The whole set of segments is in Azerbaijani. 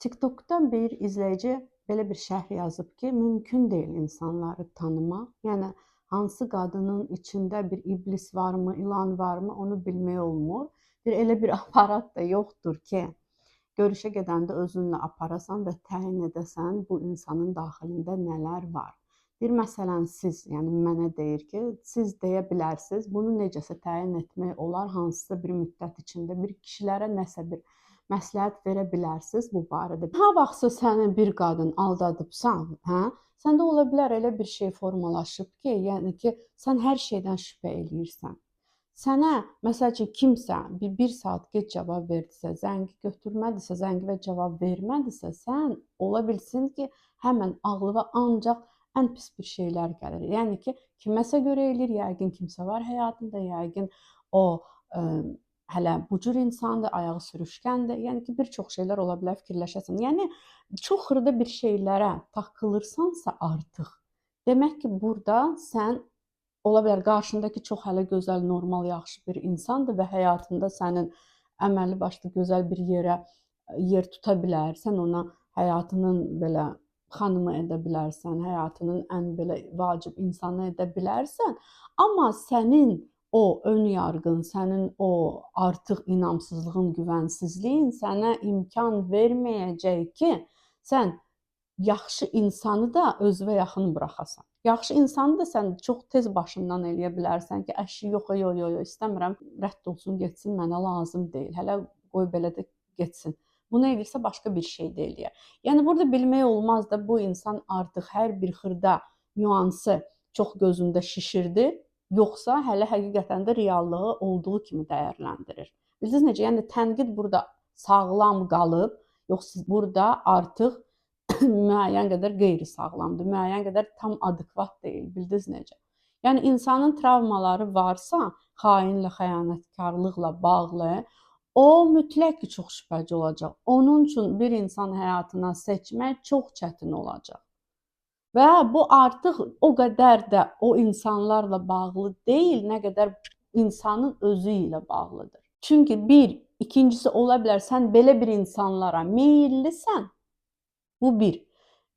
TikTok'dan bir izləyici belə bir şərh yazıb ki, mümkün deyil insanları tanımaq. Yəni hansı qadının içində bir iblis varmı, ilan varmı, onu bilmək olmur. Elə bir aparat da yoxdur ki, görüşə gedəndə özünlə aparasan və təyin edəsən bu insanın daxilində nələr var. Məsələn, siz, yəni mənə deyir ki, siz deyə bilərsiniz, bunu necəsə təyin etmək olar, hansısa bir müddət içində bir kişilərə nəsə bir məsləhət verə bilərsiniz bu barədə. Ha vaxtsa səni bir qadın aldadıbsan, səndə ola bilər elə bir şey formalaşıb ki, yəni ki, sən hər şeydən şübhə eləyirsən. Sənə, məsəl üçün, kimsə bir saat gec cavab verdisə, zəngi götürmədisə, zəngi və cavab vermədisə, sən ola bilsin ki, həmən ağlına ancaq ən pis bir şeylər gəlir. Yəni ki, kiməsə görə eləyir, yəqin kimsə var həyatında, yəqin o hələ bu cür insandır, ayağı sürüşkəndir. Yəni ki, bir çox şeylər ola bilər, fikirləşəsən. Yəni, çox xırda bir şeylərə taxılırsansa artıq, demək ki, burada sən ola bilər qarşındakı çox hələ gözəl, normal, yaxşı bir insandır və həyatında sənin əməlli başlı gözəl bir yer tuta bilər. Sən ona həyatının belə xanımı edə bilərsən, həyatının ən belə vacib insanı edə bilərsən. Amma sənin o ön yarğın, sənin o artıq inamsızlığın, güvənsizliyin sənə imkan verməyəcək ki, sən yaxşı insanı da özünə yaxın buraxasan. Yaxşı insanı da sən çox tez başından eləyə bilərsən ki, əşi, yox, istəmirəm, rədd olsun, getsin, mənə lazım deyil. Hələ qoy belə də getsin. Bunu eləyirsə başqa bir şey də eləyər. Yəni burada bilmək olmaz da bu insan artıq hər bir xırda nüansı çox gözündə şişirdi, yoxsa hələ həqiqətən də reallığı olduğu kimi dəyərləndirir. Bildiniz necə? Yəni tənqid burada sağlam qalıb, yoxsa burada artıq müəyyən qədər qeyri-sağlamdır, müəyyən qədər tam adekvat deyil. Bildiniz necə? Yəni insanın travmaları varsa, xainlə, xəyanətkarlıqla bağlı, o mütləq ki, çox şübhəci olacaq. Onun üçün bir insan həyatına seçmək çox çətin olacaq. Və bu artıq o qədər də o insanlarla bağlı deyil, nə qədər insanın özü ilə bağlıdır. Çünki ikincisi ola bilər, sən belə bir insanlara meyillisən, bu bir.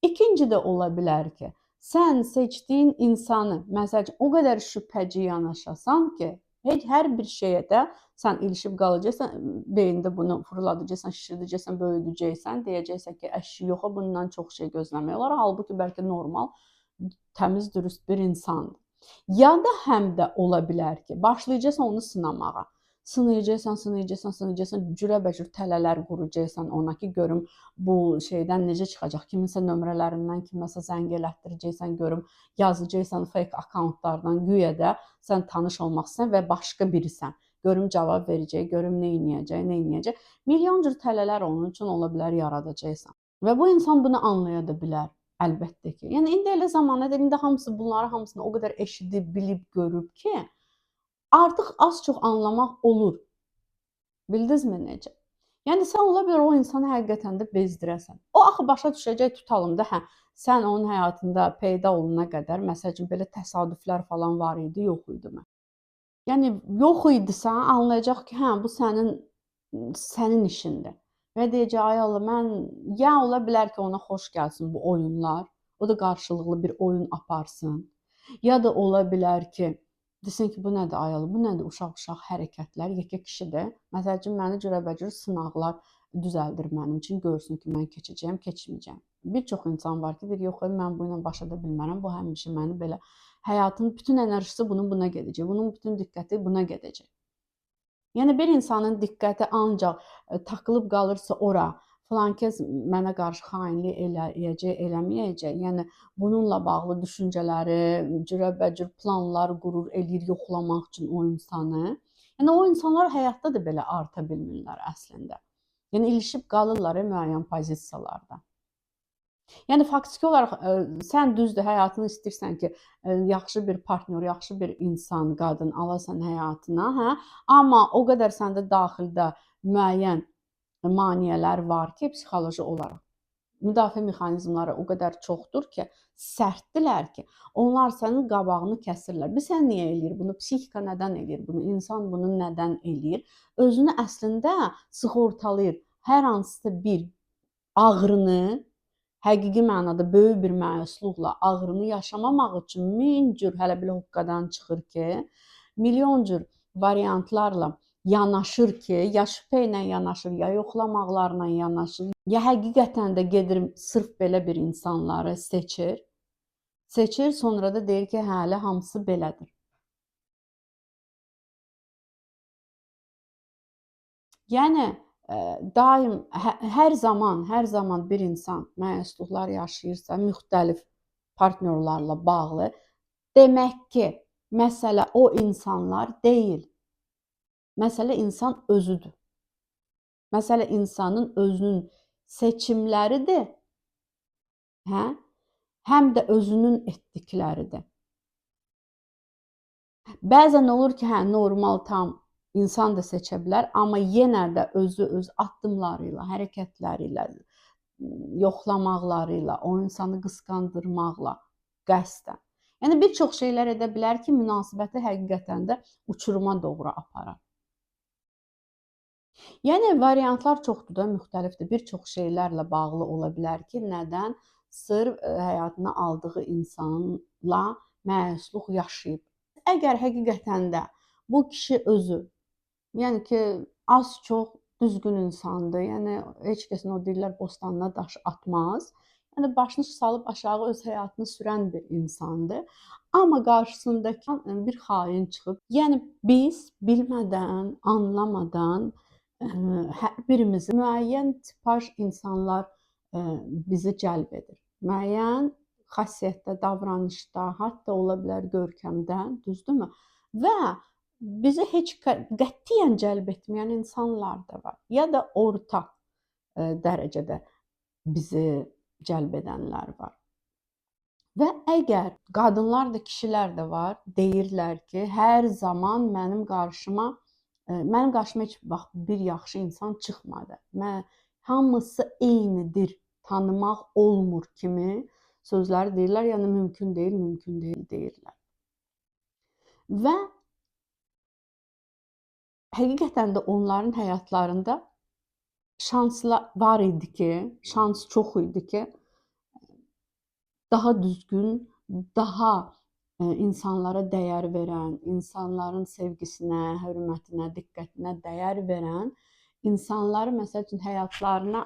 İkinci də ola bilər ki, sən seçdiyin insanı, məsələn, o qədər şübhəci yanaşasan ki, hər bir şeyə də sən ilişib qalacaqsan, beyində bunu fırladacaqsan, şişirdəcəksən, böyüdəcəksən, deyəcəksən ki, əşi, yox, bundan çox şey gözləmək olar. Halbuki bəlkə normal, təmiz, dürüst bir insandır. Ya da həm də ola bilər ki, başlayacaqsan onu sınamağa. Sınayacaqsan, cürəbəcür tələlər quracaqsan ona ki, görüm bu şeydən necə çıxacaq, kiminsə nömrələrindən kiməsə zəng elətdirəcəksən, görüm yazacaqsan fake akkauntlardan, güya da sən tanış olmaq istəyirsən və başqa birisən. Görüm cavab verəcək, görüm nə edəcək. Milyon cür tələlər onun üçün ola bilər yaradacaqsan. Və bu insan bunu anlaya da bilər, əlbəttə ki. Yəni indi elə zamanədir, indi bunları hamısını o qədər eşidib, bilib, görüb ki, artıq az-çox anlamaq olur. Bildinizmi necə? Yəni sən ola bilər o insanı həqiqətən də bezdirəsən. O axı başa düşəcək, tutalım da, sən onun həyatında peyda olana qədər, məsəl üçün belə təsadüflər falan var idi, yox idi mi? Yəni yox idisə, anlayacaq ki, bu sənin işindir. Və deyəcək, ay Allah, mən ya ola bilər ki, ona xoş gəlsin bu oyunlar, o da qarşılıqlı bir oyun aparsın. Ya da ola bilər ki, desin ki, bu nədir ay Allah, bu nədir uşaq-uşaq hərəkətlər, yekə kişidir. Məsəl üçün, məni cürəbəcür sınaqlar düzəldir mənim üçün, görsün ki, mən keçəcəyəm, keçməyəcəm. Bir çox insan var ki, deyir, yox, mən bu ilə başa da bilmərəm, bu həmişə məni belə həyatın bütün enerjisi buna gedəcək, bunun bütün diqqəti buna gedəcək. Yəni bir insanın diqqəti ancaq takılıb qalırsa ora, filankəs mənə qarşı xainlik eləyəcək, eləməyəcək. Yəni bununla bağlı düşüncələri, cürəbəcür planlar qurur, eləyir yoxlamaq üçün o insanı. Yəni o insanlar həyatda da belə arta bilmirlər əslində. Yəni ilişib qalırlar müəyyən pozisiyalarda. Yəni faktiki olaraq sən düzdür, həyatını istəyirsən ki, yaxşı bir partnyor, yaxşı bir insan, qadın alasan həyatına, amma o qədər səndə daxildə müəyyən maneələr var ki, psixoloji olaraq. Müdafiə mexanizmları o qədər çoxdur ki, sərtdirlər ki, onlar sənin qabağını kəsirlər. Sən niyə eləyir bunu? Psixika nədən eləyir bunu? İnsan bunu nədən eləyir? Özünü əslində sığortalayır. Hər hansısa bir ağrını, həqiqi mənada böyük bir məyusluqla ağrını yaşamamaq üçün min cür hələ belə hoqqadan çıxır ki, milyon cür variantlarla yanaşır ki, ya şübhə ilə yanaşır, ya yoxlamaqlarla yanaşır, ya həqiqətən də gedir sırf belə bir insanları seçir, sonra da deyir ki, hələ hamısı belədir. Yəni daim hər zaman bir insan məyusluqlar yaşayırsa, müxtəlif partnyorlarla bağlı, demək ki, məsələ o insanlar deyil. Məsələ insan özüdür. Məsələ insanın özünün seçimləridir, hə? Həm də özünün etdikləridir. Bəzən olur ki, hə, normal tam insan da seçə bilər, amma yenə də özü öz addımlarıyla, hərəkətləriylə, yoxlamaqlarıyla, o insanı qısqandırmaqla qəsdən. Yəni bir çox şeylər edə bilər ki, münasibəti həqiqətən də uçuruma doğru aparar. Yəni variantlar çoxdur da, müxtəlifdir. Bir çox şeylərlə bağlı ola bilər ki, nədən? Sırf həyatına aldığı insanla məyusluq yaşayıb. Əgər həqiqətən də bu kişi özü, yəni ki, az-çox düzgün insandır, yəni heç kəsin o deyirlər bostanına daş atmaz, yəni başını salıb aşağı öz həyatını sürən bir insandır, amma qarşısındakı bir xain çıxıb. Yəni biz bilmədən, anlamadan hər birimizi müəyyən tipaj insanlar bizi cəlb edir. Müəyyən xasiyyətdə, davranışda, hətta ola bilər görkəmdə, düzdürmü? Və bizi heç qətiyyən cəlb etməyən insanlar da var. Ya da orta dərəcədə bizi cəlb edənlər var. Və əgər qadınlar da, kişilər də var, deyirlər ki, hər zaman mənim qarşıma heç vaxt bir yaxşı insan çıxmadı. Hamısı eynidir, tanımaq olmur kimi sözləri deyirlər, yəni mümkün deyil deyirlər. Və həqiqətən də onların həyatlarında şanslar var idi ki, şans çox idi ki, daha düzgün, daha insanlara dəyər verən, insanların sevgisinə, hörmətinə, diqqətinə dəyər verən insanları məsəl üçün həyatlarına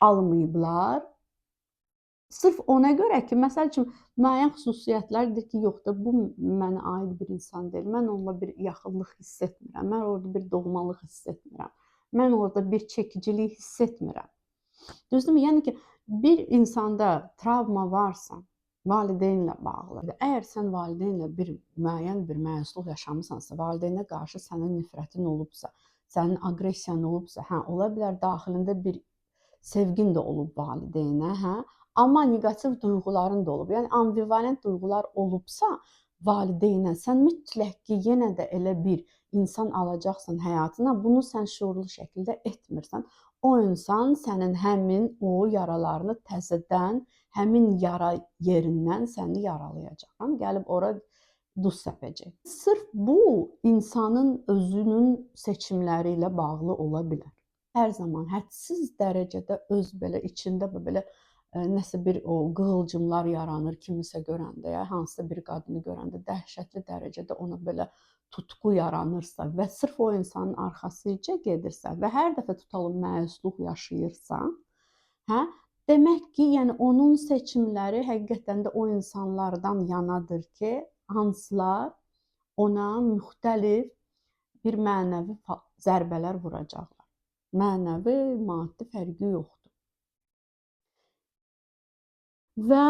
almayıblar. Sırf ona görə ki, məsəl üçün müəyyən xüsusiyyətlərdir ki, yox da bu mənə aid bir insan deyil. Mən onunla bir yaxınlıq hiss etmirəm. Mən orada bir doğmalıq hiss etmirəm. Mən orada bir çəkicilik hiss etmirəm. Düzdürmü? Yəni ki, bir insanda travma varsa, valideynlə bağlı. Əgər sən valideynlə müəyyən bir məyusluq yaşamısansa, valideynə qarşı sənin nifrətin olubsa, sənin aqressiyan olubsa, hə, ola bilər daxilində bir sevgin də olub valideynə, hə? Amma neqativ duyğuların da olub. Yəni ambivalent duyğular olubsa, valideynə sən mütləq ki, yenə də elə bir insan alacaqsan həyatına, bunu sən şuurlu şəkildə etmirsən. O insan sənin həmin o yaralarını təzədən, həmin yara yerindən səni yaralayacaq. Gəlib ora duz səpəcək. Sırf bu insanın özünün seçimləri ilə bağlı ola bilər. Hər zaman hədsiz dərəcədə öz belə içində belə nəsə bir o qığılcımlar yaranır kimisə görəndə, ya hansısa bir qadını görəndə dəhşətli dərəcədə ona belə tutqu yaranırsa və sırf o insanın arxasınca gedirsə və hər dəfə tutalım məyusluq yaşayırsa, hə, demək ki, yəni onun seçimləri həqiqətən də o insanlardan yanadır ki, hansılar ona müxtəlif bir mənəvi zərbələr vuracaqlar. Mənəvi, maddi fərqi yoxdur. Və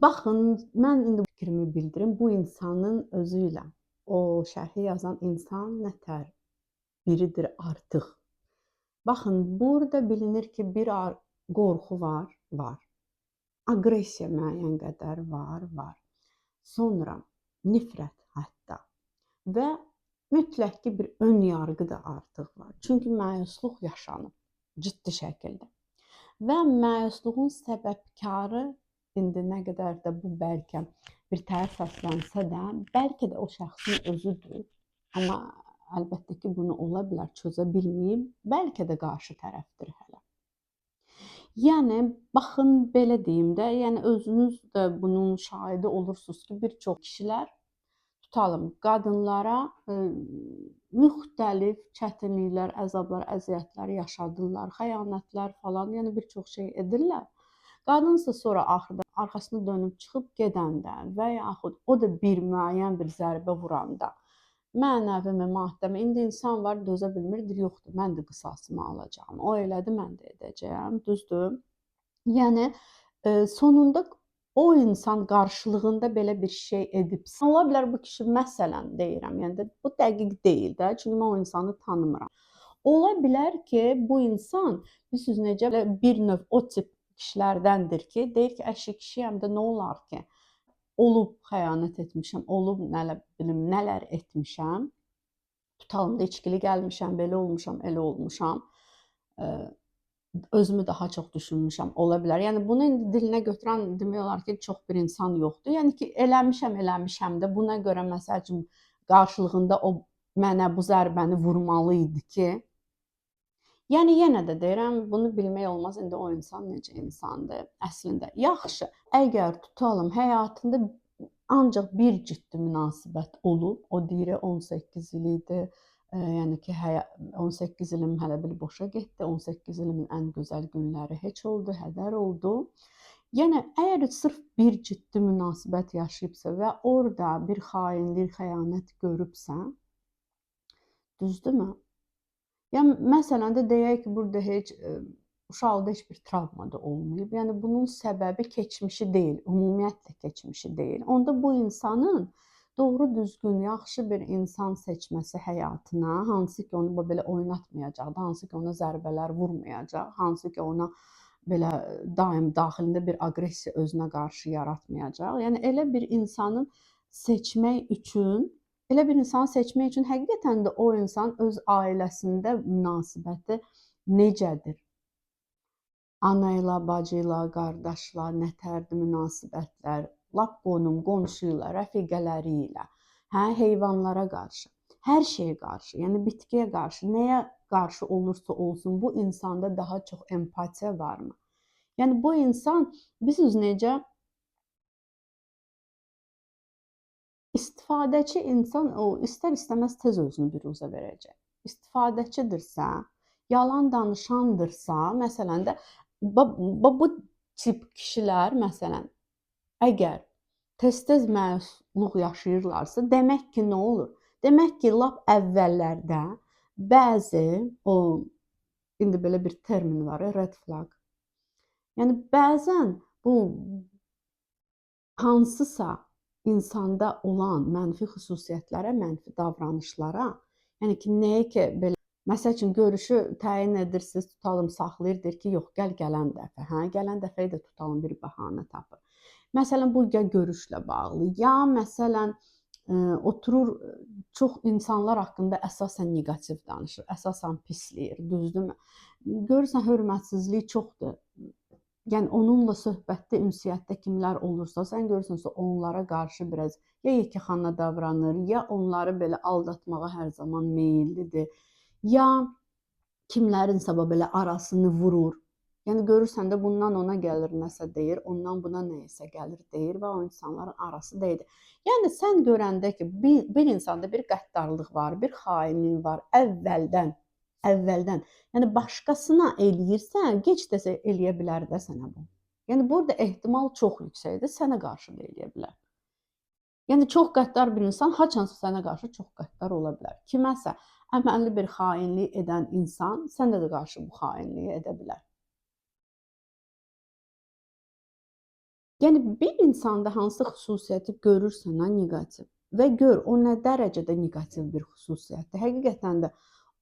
baxın, mən indi fikrimi bildirim, bu insanın özü ilə o şərhi yazan insan nətər biridir artıq. Baxın, burada bilinir ki, bir qorxu var. Aqressiya müəyyən qədər var. Sonra nifrət hətta və mütləq ki, bir ön yarğı da artıq var. Çünki məyusluq yaşanıb ciddi şəkildə. Və məyusluğun səbəbkarı indi nə qədər də bu bəlkə bir tərif səslənsə də, bəlkə də o şəxsin özüdür. Amma əlbəttə ki, bunu ola bilər çözə bilməyib, bəlkə də qarşı tərəfdir hələ. Yəni baxın belə deyim də, yəni özünüz də bunun şahidi olursunuz ki, bir çox kişilər tutalım qadınlara müxtəlif çətinliklər, əzablar, əziyyətlər yaşadırlar, xəyanətlər falan, yəni bir çox şey edirlər. Qadınsa sonra axırda arxasını dönüb çıxıb gedəndə və yaxud o da bir müəyyən bir zərbə vuranda mənəvimi, maddəmi, indi insan var dözə bilmir, deyir yoxdur, mən də qisasımı alacağam. O elədi, mən də edəcəyəm, düzdür? Yəni sonunda o insan qarşılığında belə bir şey edibsə, ola bilər bu kişi məsələn deyirəm, yəni də bu dəqiq deyil də, çünki mən o insanı tanımıram. Ola bilər ki, bu insan bilirsiniz necə bir növ o tip kişilərdəndir ki, deyir ki, əşi kişiyəm də nə olar ki? Olub xəyanət etmişəm, olub nələr etmişəm. Tutalım da içkili gəlmişəm, belə olmuşam, elə olmuşam. Özümü daha çox düşünmüşəm, ola bilər. Yəni bunu indi dilinə götürən demək olar ki, çox bir insan yoxdur. Yəni ki, eləmişəm də buna görə məsəl üçün qarşılığında o mənə bu zərbəni vurmalı idi ki, yəni yenə də deyirəm, bunu bilmək olmaz. İndi o insan necə insandır əslində. Yaxşı, əgər tutalım həyatında ancaq bir ciddi münasibət olub, o deyir 18 il idi. Yəni ki, 18 ilim hələ bir boşa getdi. 18 ilimin ən gözəl günləri heç oldu, hədər oldu. Yəni əgər sırf bir ciddi münasibət yaşayıbsa və orada bir xainlik, xəyanət görübsə, düzdürmü? Yəni məsələn də deyək ki, burada heç uşaqda heç bir travma da olmayıb. Yəni bunun səbəbi keçmişi deyil, ümumiyyətlə keçmişi deyil. Onda bu insanın doğru düzgün, yaxşı bir insan seçməsi həyatına, hansı ki onu belə oynatmayacaq, hansı ki ona zərbələr vurmayacaq, hansı ki ona belə daim daxilində bir aqressiya özünə qarşı yaratmayacaq. Yəni elə bir insanın seçmək üçün həqiqətən də o insan öz ailəsində münasibəti necədir? Ana ilə, bacı ilə, qardaşla, nətərdir münasibətlər, lap qonum, qonşu ilə, rəfiqələri ilə, heyvanlara qarşı, hər şeyə qarşı, yəni bitkiyə qarşı, nəyə qarşı olursa olsun, bu insanda daha çox empatiya varmı? Yəni bu insan, bilirsiniz necə? İstifadəçi insan o istər-istəməz tez özünü büruzə verəcək. İstifadəçidirsə, yalan danışandırsa, məsələn də bu tip kişilər məsələn əgər tez-tez məyusluq yaşayırlarsa, demək ki, nə olur? Demək ki, lap əvvəllərdə bəzi o indi belə bir termin var, red flag. Yəni bəzən bu hansısa insanda olan mənfi xüsusiyyətlərə, mənfi davranışlara, yəni ki, nəyə ki, belə, məsəl üçün görüşü təyin edirsiniz, tutalım, saxlayır, deyir ki, yox, gələn dəfə, gələn dəfəyə də tutalım bir bəhanə tapır. Məsələn, bu ya görüşlə bağlı, ya məsələn, oturur, çox insanlar haqqında əsasən neqativ danışır, əsasən pisləyir, düzdürmü? Görürsən, hörmətsizlik çoxdur. Yəni onunla söhbətdə, ünsiyyətdə kimlər olursa, sən görürsən ki, onlara qarşı biraz ya yekəxana davranır, ya onları belə aldatmağa hər zaman meyillidir, ya kimlərinsə belə arasını vurur. Yəni görürsən də bundan ona gəlir nəsə deyir, ondan buna nəyəsə gəlir deyir və o insanların arası deyil. Yəni sən görəndə ki, bir insanda bir qəddarlıq var, bir xainlik var əvvəldən. Yəni başqasına eləyirsən, gec də eləyə bilər də sənə bu. Yəni burada ehtimal çox yüksəkdir, sənə qarşı da eləyə bilər. Yəni çox qəddar bir insan haçansa sənə qarşı çox qəddar ola bilər. Kiməsə əməlli bir xainlik edən insan sənə də qarşı bu xainliyi edə bilər. Yəni bir insanda hansı xüsusiyyəti görürsən neqativ və gör o nə dərəcədə neqativ bir xüsusiyyətdir. Həqiqətən də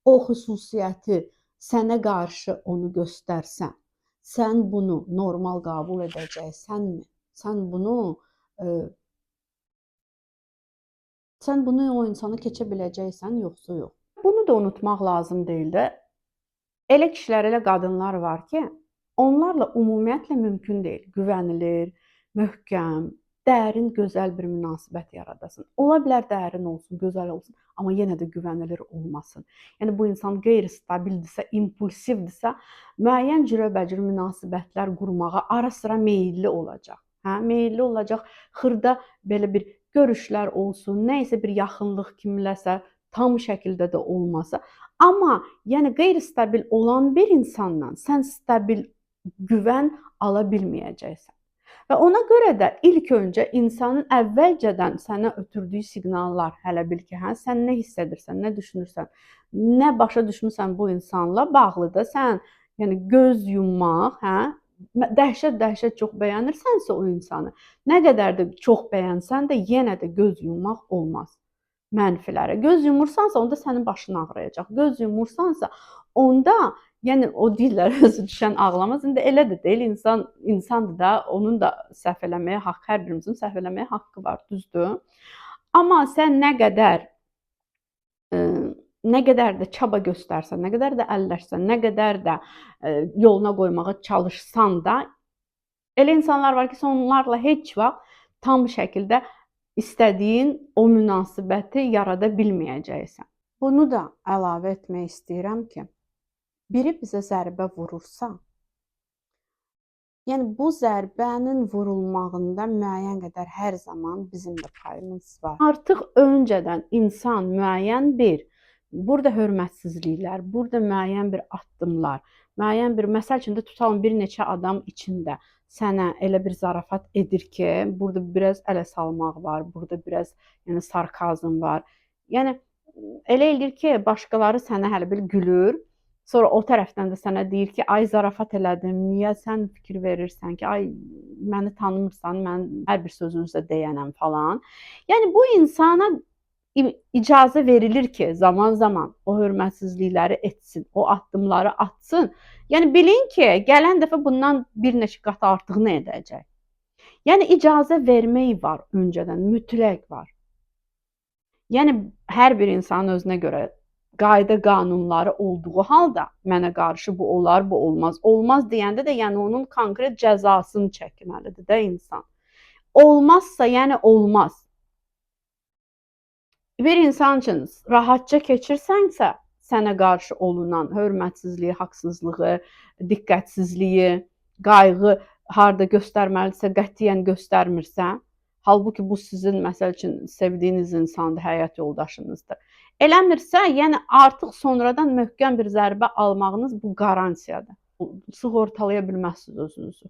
o xüsusiyyəti sənə qarşı onu göstərsən, sən bunu normal qəbul edəcəksənmi? Sən bunu o insana keçə biləcəksən, yoxsa yox? Bunu da unutmaq lazım deyil də. Elə kişilər, elə qadınlar var ki, onlarla ümumiyyətlə mümkün deyil. Güvənilir, möhkəm, dərin, gözəl bir münasibət yaradasın. Ola bilər dərin olsun, gözəl olsun, amma yenə də güvənilir olmasın. Yəni bu insan qeyri-stabildirsə, impulsivdirsə, müəyyən cürəbəcür münasibətlər qurmağa ara-sıra meyilli olacaq. Hə, meyilli olacaq. Xırda belə bir görüşlər olsun, nə isə bir yaxınlıq kiminləsə tam şəkildə də olmasa. Amma yəni qeyri-stabil olan bir insandan sən stabil güvən ala bilməyəcəksən. Və ona görə də ilk öncə insanın əvvəlcədən sənə ötürdüyü siqnallar, hələ bil ki, hə, sən nə hiss edirsən, nə düşünürsən, nə başa düşmüsən bu insanla bağlıdır. Sən yəni göz yummaq, hə, dəhşət çox bəyənirsənsə o insanı, nə qədər də çox bəyənsən də yenə də göz yummaq olmaz mənfilərə. Göz yumursansa onda sənin başın ağrıyacaq. Göz yumursansa onda yəni o deyirlər özü düşən ağlamaz. İndi elə də deyil. İnsan insandır da, onun da səhv eləməyə haqqı, hər birimizin səhv eləməyə haqqı var, düzdür? Amma sən nə qədər də çaba göstərsən, nə qədər də əlləşsən, nə qədər də yoluna qoymağa çalışsan da elə insanlar var ki, sən onlarla heç vaxt tam şəkildə istədiyin o münasibəti yarada bilməyəcəksən. Bunu da əlavə etmək istəyirəm ki, biri bizə zərbə vurursa, yəni bu zərbənin vurulmağında müəyyən qədər hər zaman bizim də payımız var. Artıq öncədən insan müəyyən bir, burada hörmətsizliklər, burada müəyyən bir addımlar, müəyyən bir, məsəl üçün də tutalım bir neçə adam içində sənə elə bir zarafat edir ki, burada biraz ələ salmaq var, burada biraz yəni sarkazm var. Yəni elə eləyir ki, başqaları sənə hələ bil gülür. Sonra o tərəfdən də sənə deyir ki, ay zarafat elədim, niyə sən fikir verirsən ki, ay məni tanımırsan, mən hər bir sözünüzə deyənəm falan. Yəni bu insana icazə verilir ki, zaman-zaman o hörmətsizlikləri etsin, o addımları atsın. Yəni bilin ki, gələn dəfə bundan bir neçə qat artığını edəcək. Yəni icazə vermək var öncədən, mütləq var. Yəni hər bir insanın özünə görə qayda qanunları olduğu halda mənə qarşı bu olar, bu olmaz. Olmaz deyəndə də yəni onun konkret cəzasını çəkməlidir də insan. Olmazsa yəni olmaz. Bir insan üçün rahatca keçirsənsə, sənə qarşı olunan hörmətsizliyi, haqsızlığı, diqqətsizliyi, qayğı harda göstərməlisə qətiyyən göstərmirsən, halbuki bu sizin məsəl üçün sevdiyiniz insandır, həyat yoldaşınızdır. Eləmirsə, yəni artıq sonradan möhkəm bir zərbə almağınız bu qaransiyadır. Sığortalaya bilməzsiniz özünüzü.